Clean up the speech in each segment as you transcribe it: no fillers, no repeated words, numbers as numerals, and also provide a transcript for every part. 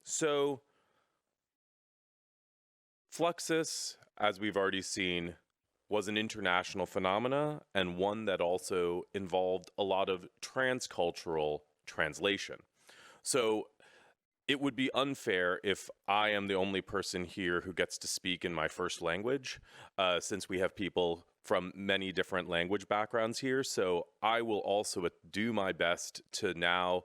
So Fluxus, as we've already seen, was an international phenomena and one that also involved a lot of transcultural translation. So it would be unfair if I am the only person here who gets to speak in my first language, since we have people from many different language backgrounds here. So I will also do my best to now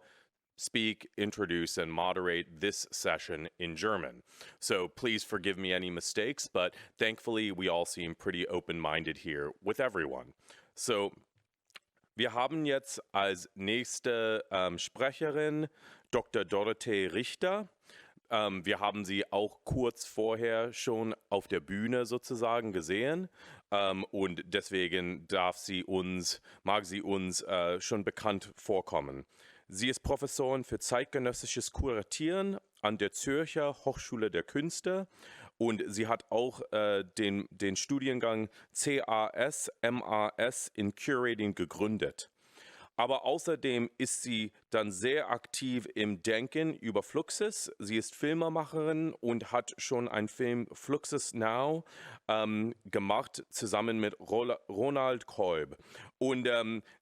speak, introduce, and moderate this session in German. So please forgive me any mistakes, but thankfully we all seem pretty open-minded here with everyone. So wir haben jetzt als nächste Sprecherin Dr. Dorothee Richter. Wir haben sie auch kurz vorher schon auf der Bühne sozusagen gesehen und deswegen mag sie uns schon bekannt vorkommen. Sie ist Professorin für zeitgenössisches Kuratieren an der Zürcher Hochschule der Künste und sie hat auch den Studiengang CAS-MAS in Curating gegründet. Aber außerdem ist sie dann sehr aktiv im Denken über Fluxus. Sie ist Filmemacherin und hat schon einen Film Fluxus Now gemacht, zusammen mit Ronald Kolb. Und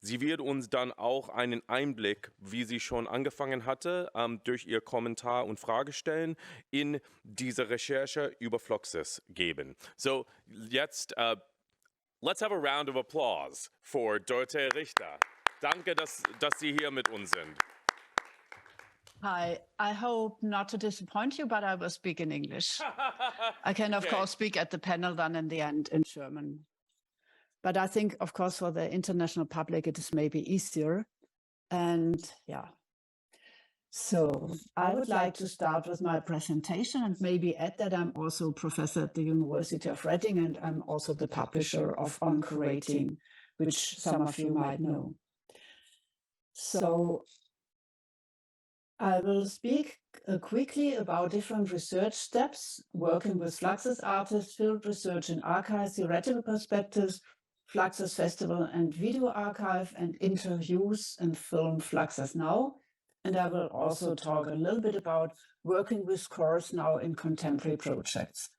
sie wird uns dann auch einen Einblick, wie sie schon angefangen hatte, durch ihr Kommentar und Fragestellen in diese Recherche über Fluxus geben. So, jetzt, let's have a round of applause for Dorothee Richter. Danke, dass Sie hier mit uns sind. Hi, I hope not to disappoint you, but I will speak in English. I can, of course, speak at the panel then in the end in German. But I think, of course, for the international public, it is maybe easier. And yeah, so I would like to start with my presentation and maybe add that I'm also a professor at the University of Reading and I'm also the publisher of On Curating, which some of you might know. So I will speak quickly about different research steps, working with Fluxus artists, field research in archives, theoretical perspectives, Fluxus Festival and Video Archive, and interviews and film Fluxus Now. And I will also talk a little bit about working with scores now in contemporary projects.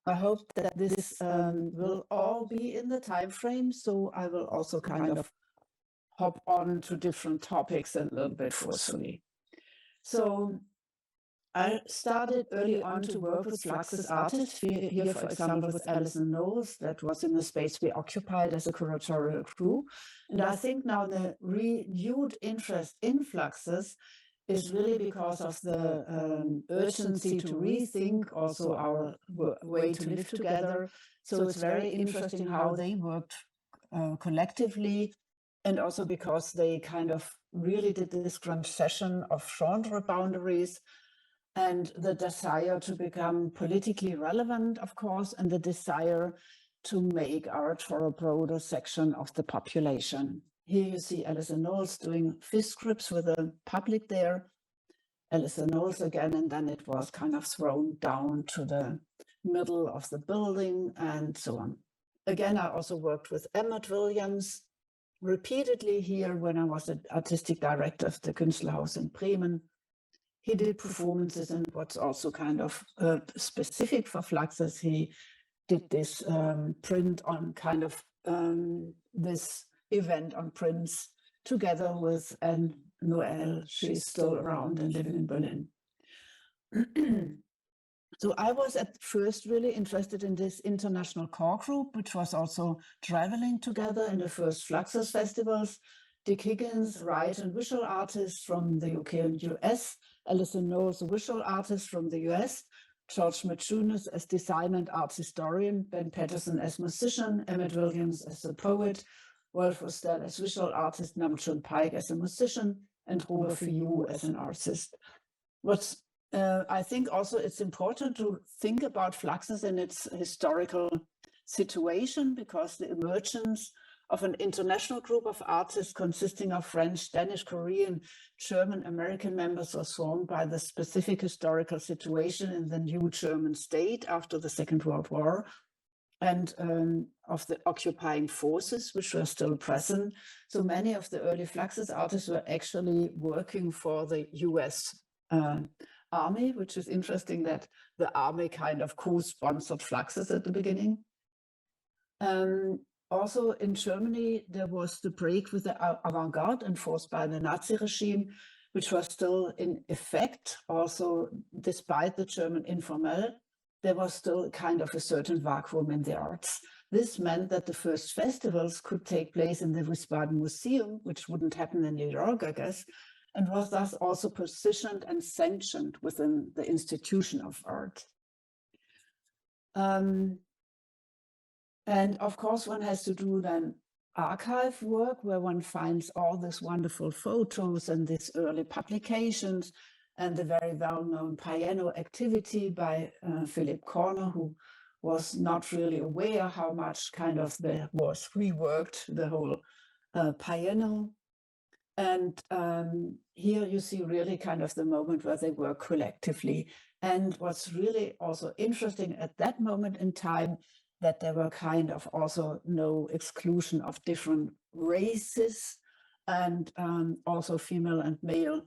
I hope that this will all be in the time frame, so I will also kind of hop on to different topics a little bit forcefully. So I started early on to work with Fluxus artists, here, for example, with Alison Knowles. That was in the space we occupied as a curatorial crew. And I think now the renewed interest in Fluxus is really because of the urgency to rethink also our way to live together. So it's very interesting how they worked collectively, and also because they kind of really did this concession of genre boundaries and the desire to become politically relevant, of course, and the desire to make art for a broader section of the population. Here you see Alison Knowles doing fish scripts with the public there. Alison Knowles again, and then it was kind of thrown down to the middle of the building and so on. Again, I also worked with Emmett Williams repeatedly here when I was the artistic director of the Künstlerhaus in Bremen. He did performances, and what's also kind of specific for Fluxus, he did this print on kind of this event on prints together with Anne Noël. She's still around and living in Berlin. So I was at first really interested in this international core group, which was also traveling together in the first Fluxus festivals. Dick Higgins, writer and visual artist from the UK and US, Alison Knowles, a visual artist from the US, George Maciunas as designer and art historian, Ben Patterson as musician, Emmett Williams as a poet, Wolf Rostel as visual artist, Namjoon Paik as a musician, and Robert Fiu as an artist. What's I think also it's important to think about Fluxus in its historical situation, because the emergence of an international group of artists consisting of French, Danish, Korean, German, American members was formed by the specific historical situation in the new German state after the Second World War, and of the occupying forces which were still present. So many of the early Fluxus artists were actually working for the US army, which is interesting that the army kind of co-sponsored Fluxus at the beginning. Also in Germany, there was the break with the avant-garde enforced by the Nazi regime, which was still in effect. Also, despite the German informal, there was still kind of a certain vacuum in the arts. This meant that the first festivals could take place in the Wiesbaden Museum, which wouldn't happen in New York, I guess, and was thus also positioned and sanctioned within the institution of art. And of course, one has to do then archive work where one finds all these wonderful photos and these early publications and the very well-known piano activity by Philip Corner, who was not really aware how much kind of there was reworked the whole piano. And here you see really kind of the moment where they work collectively. And what's really also interesting at that moment in time, that there were kind of also no exclusion of different races, and also female and male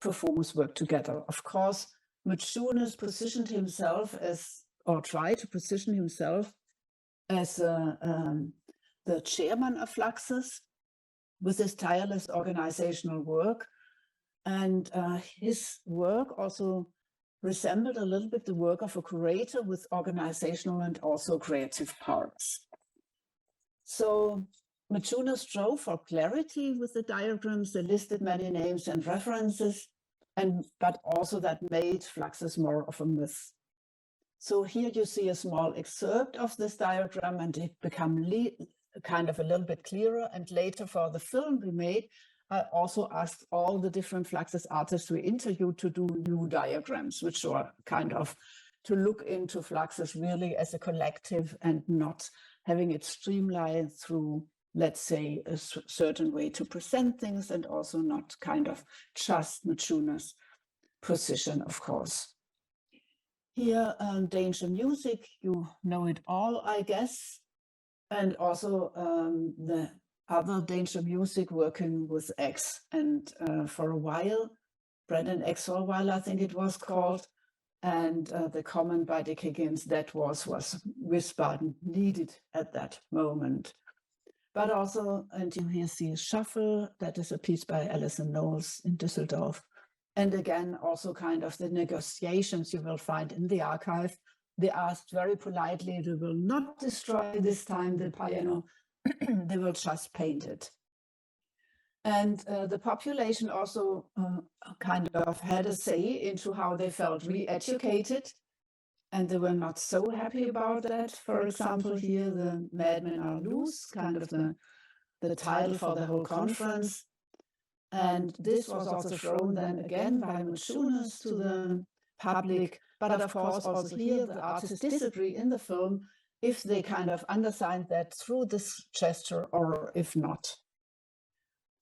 performers work together. Of course, Maciunas positioned himself as, or tried to position himself as the chairman of Fluxus with his tireless organizational work. And his work also resembled a little bit the work of a curator with organizational and also creative parts. So Maciunas strove for clarity with the diagrams. They listed many names and references, but also that made Fluxus more of a myth. So here you see a small excerpt of this diagram, and it became kind of a little bit clearer. And later for the film we made, I also asked all the different Fluxus artists we interviewed to do new diagrams, which were kind of to look into Fluxus really as a collective and not having it streamlined through, let's say, a certain way to present things, and also not kind of just Maciunas' position, of course. Here, Danger Music, you know it all, I guess. And also the other Danger Music working with X. And for a while, Bread and X for a while, I think it was called. And the comment by Dick Higgins, that was Wiesbaden needed at that moment. But also, and you here see Shuffle, that is a piece by Alison Knowles in Düsseldorf. And again, also kind of the negotiations you will find in the archive. They asked very politely, they will not destroy this time the piano, they will just paint it. And the population also kind of had a say into how they felt re-educated. And they were not so happy about that. For example, here, the Madmen Are Loose, kind of the title for the whole conference. And this was also shown then again by Maciunas to the public. But of course, also here, the artists disagree in the film if they kind of undersigned that through this gesture or if not.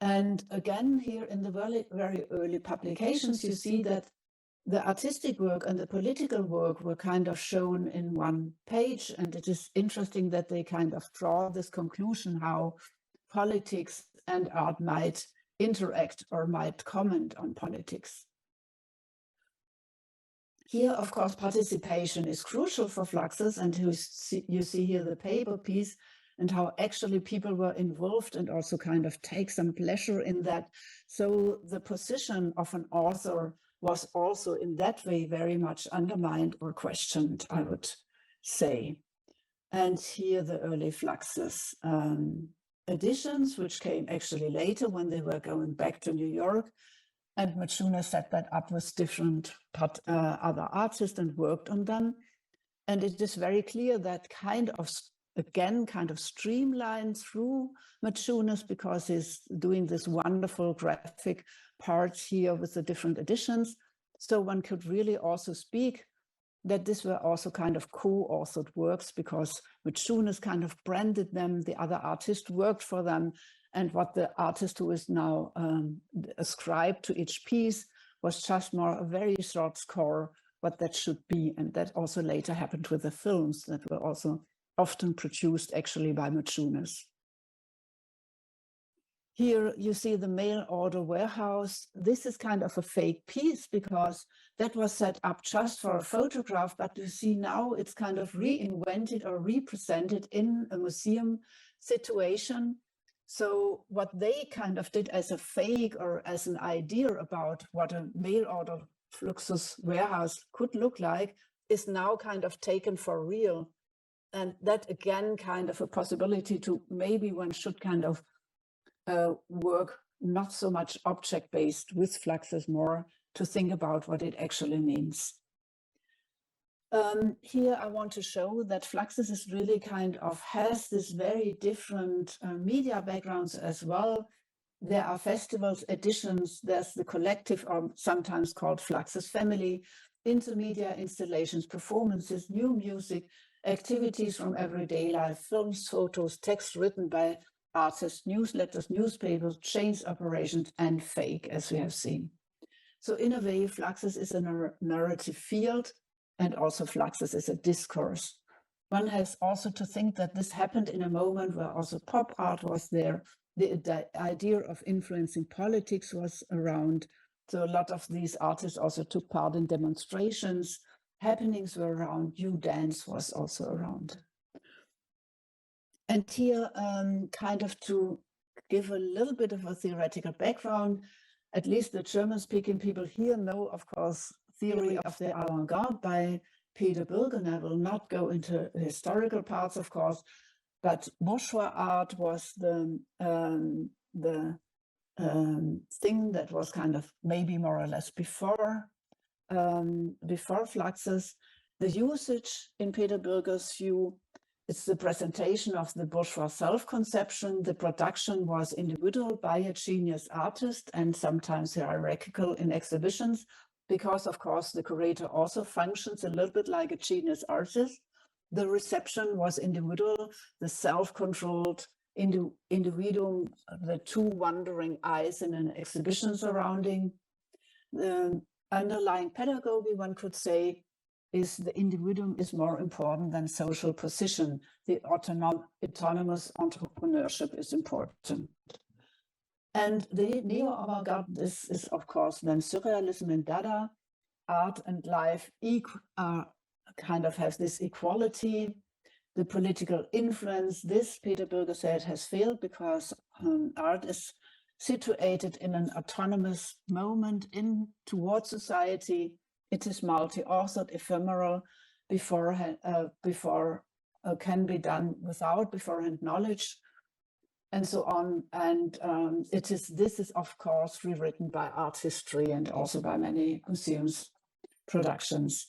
And again, here in the very early publications, you see that the artistic work and the political work were kind of shown in one page. And it is interesting that they kind of draw this conclusion how politics and art might interact or might comment on politics. Here, of course, participation is crucial for Fluxus, and you see here the paper piece and how actually people were involved and also kind of take some pleasure in that. So the position of an author was also in that way very much undermined or questioned, I would say. And here the early Fluxus editions, which came actually later when they were going back to New York. And Maciunas set that up with different other artists and worked on them. And it is very clear that kind of, again, kind of streamlined through Maciunas, because he's doing this wonderful graphic part here with the different editions. So one could really also speak that these were also kind of co-authored works, because Maciunas kind of branded them, the other artist worked for them, and what the artist who is now ascribed to each piece was just more a very short score, what that should be. And that also later happened with the films that were also often produced actually by Maciunas. Here you see the mail order warehouse. This is kind of a fake piece because that was set up just for a photograph, but you see now it's kind of reinvented or represented in a museum situation. So what they kind of did as a fake or as an idea about what a mail order Fluxus warehouse could look like is now kind of taken for real. And that again, kind of a possibility to maybe one should kind of work not so much object-based with Fluxus, more to think about what it actually means. Here I want to show that Fluxus is really kind of has this very different media backgrounds as well. There are festivals, editions, there's the collective, or sometimes called Fluxus family, intermedia installations, performances, new music, activities from everyday life, films, photos, text written by artists, newsletters, newspapers, chains operations, and fake, as we have seen. So in a way, Fluxus is a narrative field, and also Fluxus is a discourse. One has also to think that this happened in a moment where also pop art was there. The idea of influencing politics was around. So a lot of these artists also took part in demonstrations. Happenings were around. New dance was also around. And here, kind of to give a little bit of a theoretical background, at least the German-speaking people here know, of course, Theory of the Avant-Garde by Peter Bürgen. I will not go into historical parts, of course, but bourgeois art was the thing that was kind of maybe more or less before Fluxus. The usage in Peter Bürger's view, it's the presentation of the bourgeois self-conception. The production was individual by a genius artist and sometimes hierarchical in exhibitions, because of course the curator also functions a little bit like a genius artist. The reception was individual, the self-controlled individuum, the two wandering eyes in an exhibition surrounding. The underlying pedagogy, one could say, is the individuum is more important than social position. The autonomous entrepreneurship is important. And the neo-avant-garde, this is of course then surrealism and Dada. Art and life kind of has this equality. The political influence, this Peter Bürger said, has failed because art is situated in an autonomous moment towards society. It is multi-authored, ephemeral, before can be done without beforehand knowledge, and so on. And this is of course rewritten by art history and also by many museums productions.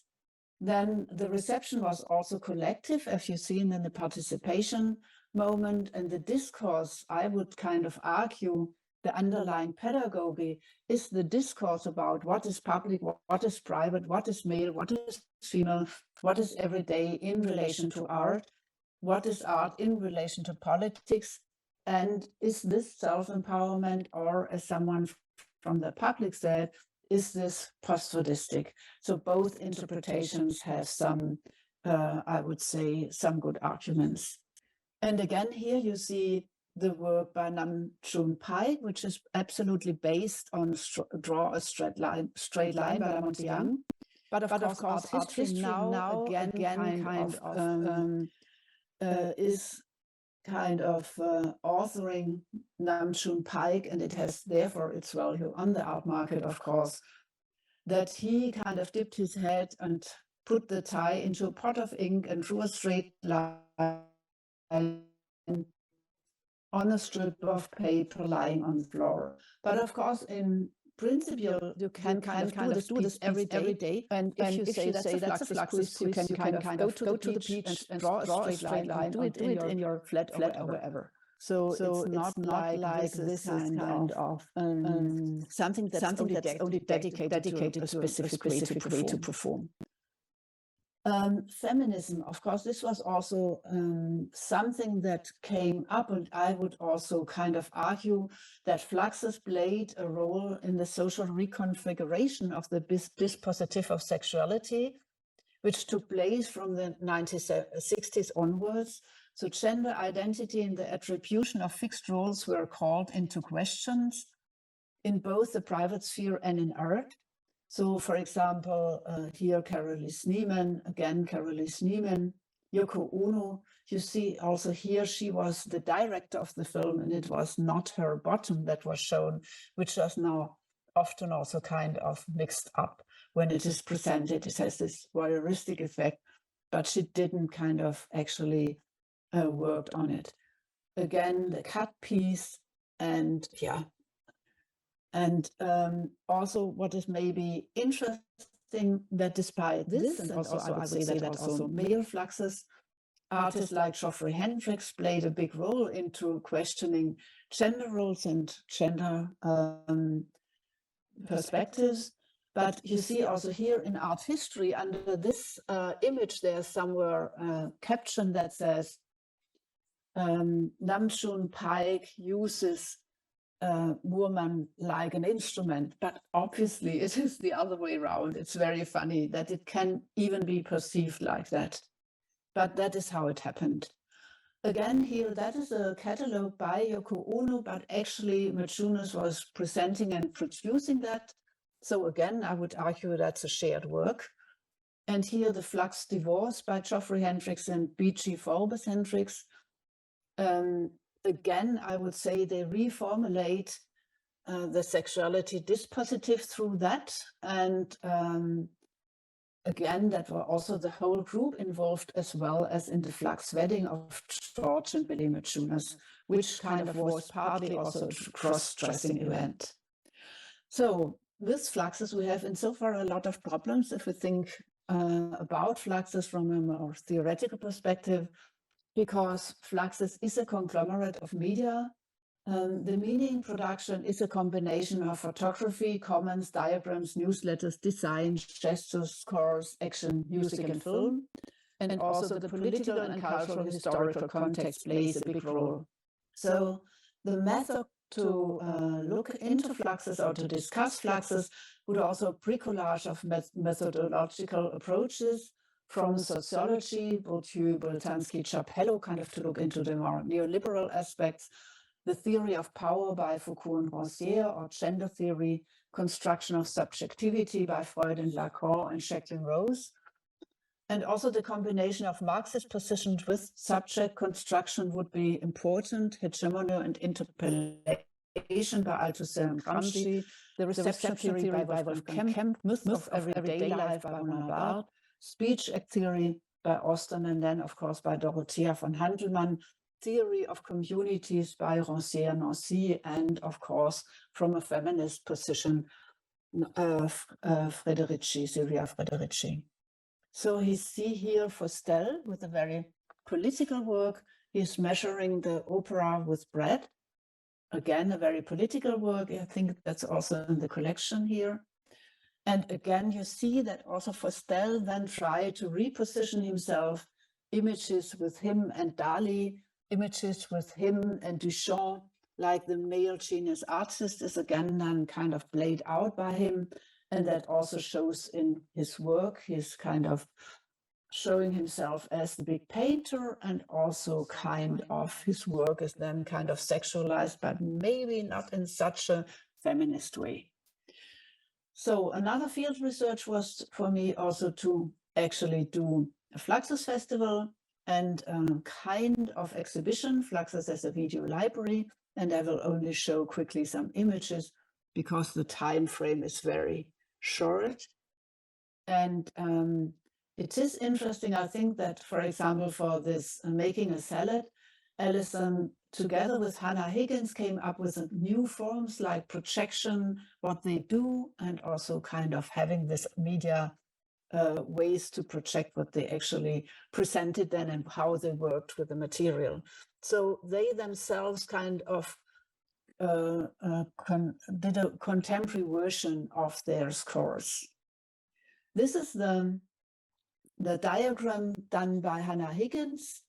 Then the reception was also collective, as you've seen in the participation moment, and the discourse, I would kind of argue, the underlying pedagogy is the discourse about what is public, what is private, what is male, what is female, what is everyday in relation to art, what is art in relation to politics, and is this self-empowerment, or as someone from the public said, is this post-Fordistic? So both interpretations have some, I would say, some good arguments. And again, here you see the work by Nam-June Paik, which is absolutely based on Draw a Straight Line by Lamont Young. But of course, art history now again is kind of authoring Nam-June Paik, and it has therefore its value on the art market, of course, that he kind of dipped his head and put the tie into a pot of ink and drew a straight line on a strip of paper lying on the floor. But of course, in principle, you can kind of do this every day. And if you say that's a Fluxus, you can kind of go to the beach and draw a straight line and do it in your flat or wherever. So it's not like this kind of something that's only dedicated to a specific way to perform. Feminism, of course, this was also something that came up, and I would also kind of argue that Fluxus played a role in the social reconfiguration of the dispositive of sexuality, which took place from the 1960s onwards. So gender identity and the attribution of fixed roles were called into questions in both the private sphere and in art. So, for example, here Carolis Niemann, again Carolis Niemann, Yoko Ono. You see also here she was the director of the film, and it was not her bottom that was shown, which was now often also kind of mixed up when it is presented. It has this voyeuristic effect, but she didn't kind of actually worked on it. Again, the cut piece, and yeah. And also what is maybe interesting that despite this, and also I would say that also male Fluxus artists like Geoffrey Hendricks played a big role into questioning gender roles and gender perspectives. But you see also here in art history, under this image, there's somewhere a caption that says, Namjoon Paik uses Moorman like an instrument, but obviously it is the other way around. It's very funny that it can even be perceived like that. But that is how it happened. Again, here, that is a catalog by Yoko Ono, but actually Maciunas was presenting and producing that. So again, I would argue that's a shared work. And here the Flux Divorce by Geoffrey Hendricks and B.G. Forbes Hendricks. Again, I would say they reformulate the sexuality dispositive through that. And again, that were also the whole group involved, as well as in the Flux wedding of George and Billy Maciunas, which kind of was partly also a cross-dressing event. So with Fluxus, we have insofar a lot of problems if we think about Fluxus from a more theoretical perspective, because Fluxus is a conglomerate of media. The meaning production is a combination of photography, comments, diagrams, newsletters, designs, gestures, scores, action, music, and film. And also the political and cultural historical context plays a big role. So the method to look into Fluxus or to discuss Fluxus would also bricolage of methodological approaches from sociology, Bourdieu, Boltanski, Chapello, kind of to look into the more neoliberal aspects, the theory of power by Foucault and Rancière, or gender theory, construction of subjectivity by Freud and Lacan and Jacqueline Rose. And also the combination of Marxist positions with subject construction would be important, hegemony and interpellation by Althusser and Gramsci, the reception theory by Wolfgang Kemp, myth of everyday life by Bonaparte, speech act theory by Austin, and then, of course, by Dorothea von Handelmann, theory of communities by Rancière Nancy, and, of course, from a feminist position, Frederici, Sylvia Frederici. So he see here Fostel with a very political work. He's measuring the opera with bread. Again, a very political work. I think that's also in the collection here. And again, you see that also Fostel then tried to reposition himself, images with him and Dali, images with him and Duchamp, like the male genius artist is again then kind of played out by him. And that also shows in his work. He's kind of showing himself as the big painter, and also kind of his work is then kind of sexualized, but maybe not in such a feminist way. So another field research was for me also to actually do a Fluxus festival and kind of exhibition, Fluxus as a video library. And I will only show quickly some images because the time frame is very short. And it is interesting, I think, that, for example, for this making a salad, Alison, together with Hannah Higgins, came up with new forms like projection, what they do, and also kind of having this media ways to project what they actually presented then and how they worked with the material. So they themselves kind of did a contemporary version of their scores. This is the diagram done by Hannah Higgins.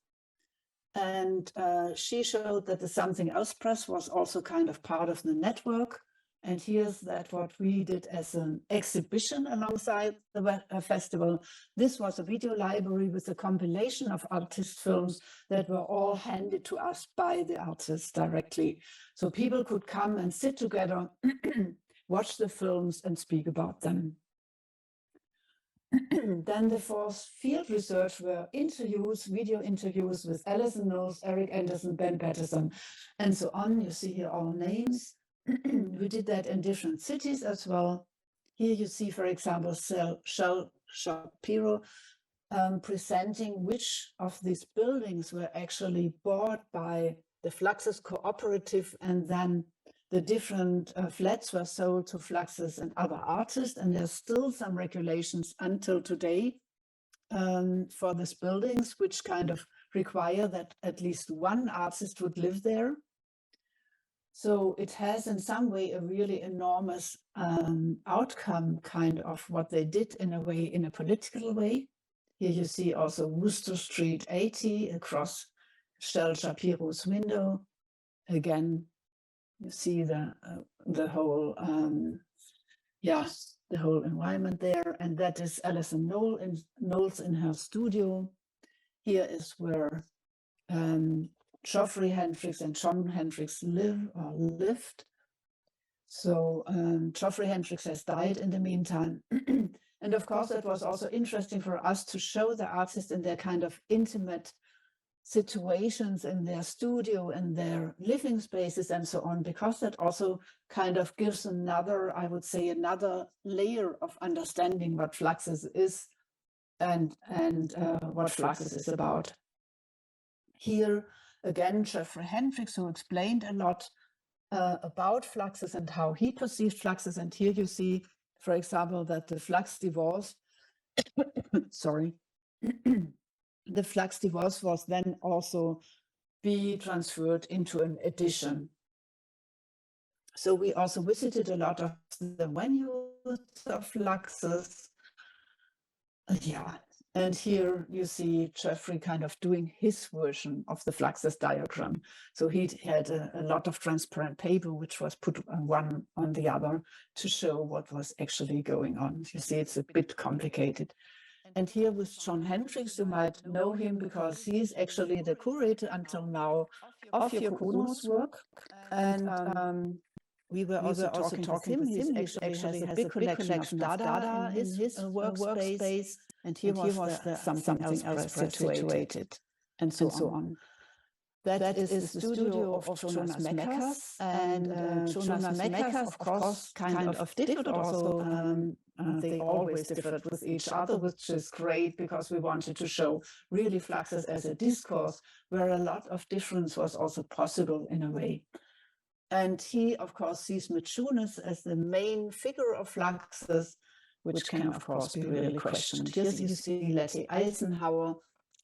And she showed that the Something Else Press was also kind of part of the network. And here's that what we did as an exhibition alongside the festival. This was a video library with a compilation of artist films that were all handed to us by the artists directly. So people could come and sit together, watch the films and speak about them. Then the fourth field research were interviews, video interviews with Alison Knowles, Eric Anderson, Ben Patterson, and so on. You see here all names. We did that in different cities as well. Here you see, for example, Shel Shapiro presenting which of these buildings were actually bought by the Fluxus Cooperative, and then the different flats were sold to Fluxus and other artists. And there's still some regulations until today for these buildings, which kind of require that at least one artist would live there. So it has in some way a really enormous outcome, kind of what they did in a way, in a political way. Here you see also Wooster Street 80 across Shel Shapiro's window. Again, you see the whole, the whole environment there. And that is Alison Knowles in her studio. Here is where Geoffrey Hendricks and John Hendricks lived. So Geoffrey Hendricks has died in the meantime. And of course, that was also interesting for us to show the artists in their kind of intimate situations in their studio and their living spaces and so on, because that also kind of gives another, I would say, another layer of understanding what Fluxus is and what Fluxus is about. Here, again, Geoffrey Hendricks, who explained a lot about Fluxus and how he perceived Fluxus. And here you see, for example, that the Flux divorce, sorry, the Flux divorce was then also be transferred into an edition. So we also visited a lot of the venues of Fluxus. And here you see Geoffrey kind of doing his version of the Fluxus diagram. So he had a lot of transparent paper, which was put one on the other to show what was actually going on. You see, it's a bit complicated. And here with John Hendricks, you might know him because he's actually the curator until now of Yoko Ono's work. And we were also talking with him. He actually has a big collection of Dada in his workspace. And here was the something else situated, and so on. That is the studio of Jonas Mekas. And Jonas Mekas, of course, kind of differed also. They always differed with each other, which is great because we wanted to show really Fluxus as a discourse where a lot of difference was also possible in a way. And he, of course, sees Maciunas as the main figure of Fluxus, which can, of course, be really questioned. Here you see Letty Eisenhower.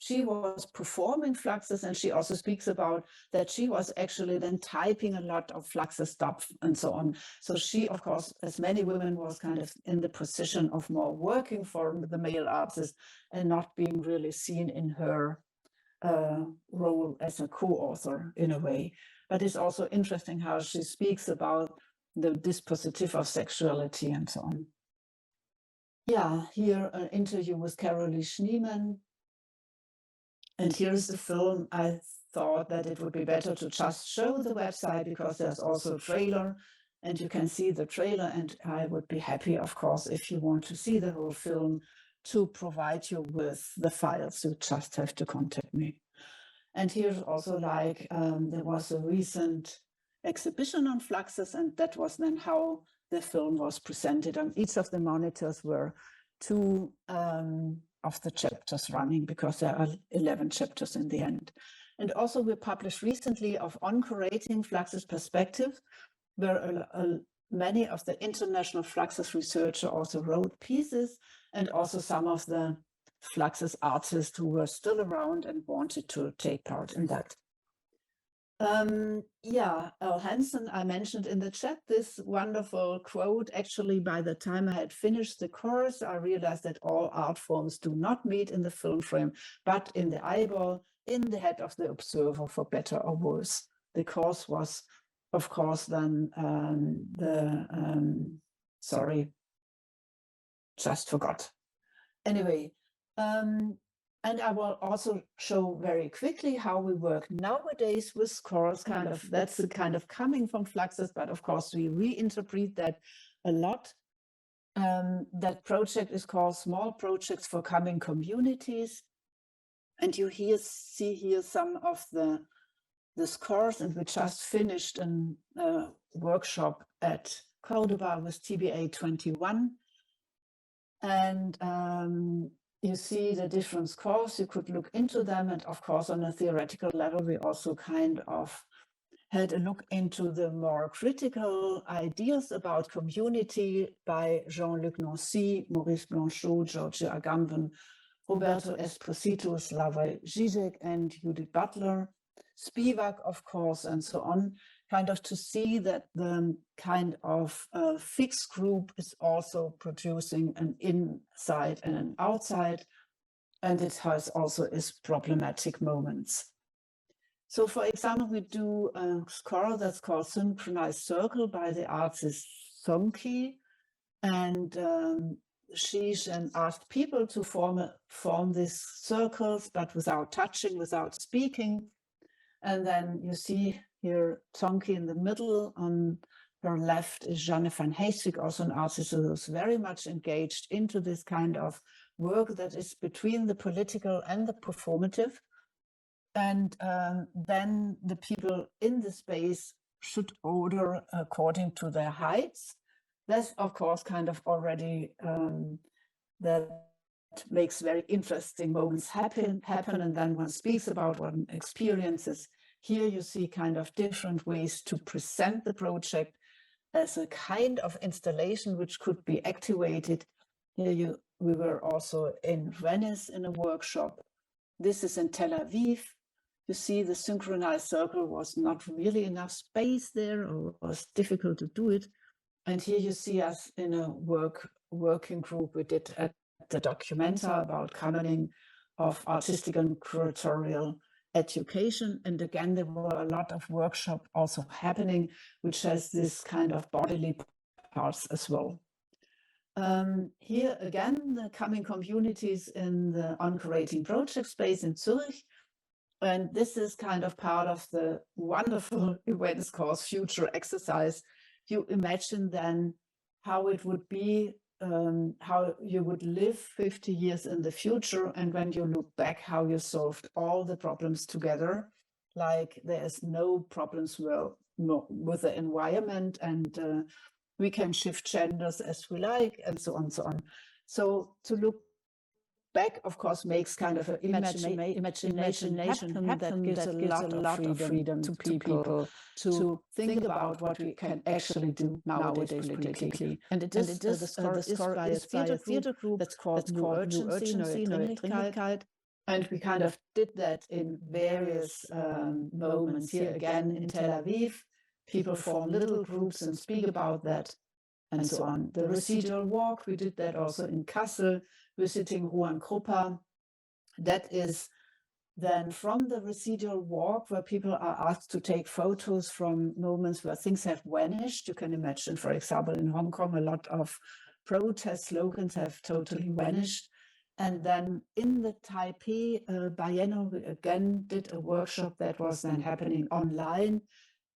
She was performing Fluxus, and she also speaks about that she was actually then typing a lot of Fluxus stuff and so on. So she, of course, as many women, was kind of in the position of more working for the male artist and not being really seen in her role as a co-author in a way. But it's also interesting how she speaks about the dispositive of sexuality and so on. Yeah, here an interview with Carolee Schneemann. And here's the film. I thought that it would be better to just show the website because there's also a trailer and you can see the trailer. And I would be happy, of course, if you want to see the whole film, to provide you with the files. You just have to contact me. And here's also like there was a recent exhibition on Fluxus, and that was then how the film was presented. On each of the monitors were two of the chapters running because there are 11 chapters in the end. And also we published recently of On Curating Fluxus Perspective, where many of the international Fluxus researchers also wrote pieces, and also some of the Fluxus artists who were still around and wanted to take part in that. Al Hansen, I mentioned in the chat this wonderful quote. Actually, by the time I had finished the course, I realized that all art forms do not meet in the film frame, but in the eyeball, in the head of the observer, for better or worse. The course was of course, then sorry, just forgot. Anyway, and I will also show very quickly how we work nowadays with scores. That's the kind of coming from Fluxus, but of course we reinterpret that a lot. That project is called Small Projects for Coming Communities. And you see here some of the scores, and we just finished a workshop at Cordoba with TBA 21. And you see the different scores, you could look into them. And of course, on a theoretical level, we also kind of had a look into the more critical ideas about community by Jean-Luc Nancy, Maurice Blanchot, Giorgio Agamben, Roberto Esposito, Slavoj Žižek, and Judith Butler, Spivak, of course, and so on, kind of to see that the kind of fixed group is also producing an inside and an outside, and it has also its problematic moments. So, for example, we do a score that's called Synchronized Circle by the artist Sonki, and she asked people to form these circles, but without touching, without speaking. And then you see here Sonki in the middle. On her left is Janne van Heeswijk, also an artist who's very much engaged into this kind of work that is between the political and the performative. And then the people in the space should order according to their heights. That's, of course, kind of already that makes very interesting moments happen, and then one speaks about what one experiences. Here you see kind of different ways to present the project as a kind of installation which could be activated. Here we were also in Venice in a workshop. This is in Tel Aviv. You see the synchronized circle was not really enough space there, or was difficult to do it. And here you see us in a working group we did at the Documenta about commoning of artistic and curatorial education. And again, there were a lot of workshop also happening, which has this kind of bodily parts as well. Here again, the coming communities in the On-Curating project space in Zurich. And this is kind of part of the wonderful events called Future Exercise. You imagine then how it would be, how you would live 50 years in the future. And when you look back, how you solved all the problems together, like there is no problems with the environment, and we can shift genders as we like, and so on, so on. So to look back, of course, makes kind of an imagination happen that gives a lot of freedom to people to think about what we can actually do nowadays politically. And the score is by a theater group that's called New Urgency, Neue Dringlichkeit. And we kind of did that in various moments. Here again in Tel Aviv, people form little groups and speak about that, and so on. The residual walk, we did that also in Kassel, visiting Juan Krupa. That is then from the residual walk, where people are asked to take photos from moments where things have vanished. You can imagine, for example, in Hong Kong, a lot of protest slogans have totally vanished. And then in the Taipei Biennial, we again did a workshop that was then happening online.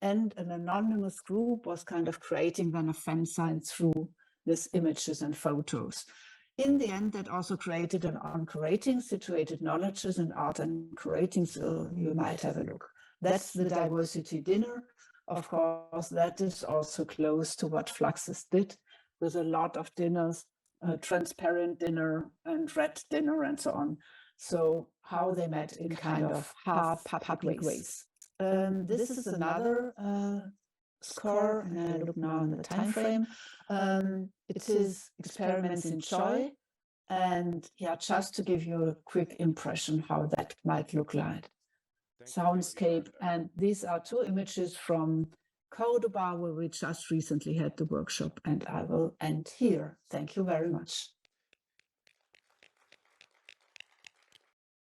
And an anonymous group was kind of creating then a fan sign through these images and photos. In the end, that also created an on-curating, situated knowledges in art and curating, so you might have a look. That's the diversity dinner. Of course, that is also close to what Fluxus did, with a lot of dinners, transparent dinner and red dinner and so on. So how they met in kind of half public ways. This is another score, and I look now in the time frame. It is Experiments in Joy, and yeah, just to give you a quick impression how that might look like. Soundscape, and these are two images from Cordoba, where we just recently had the workshop, and I will end here. Thank you very much.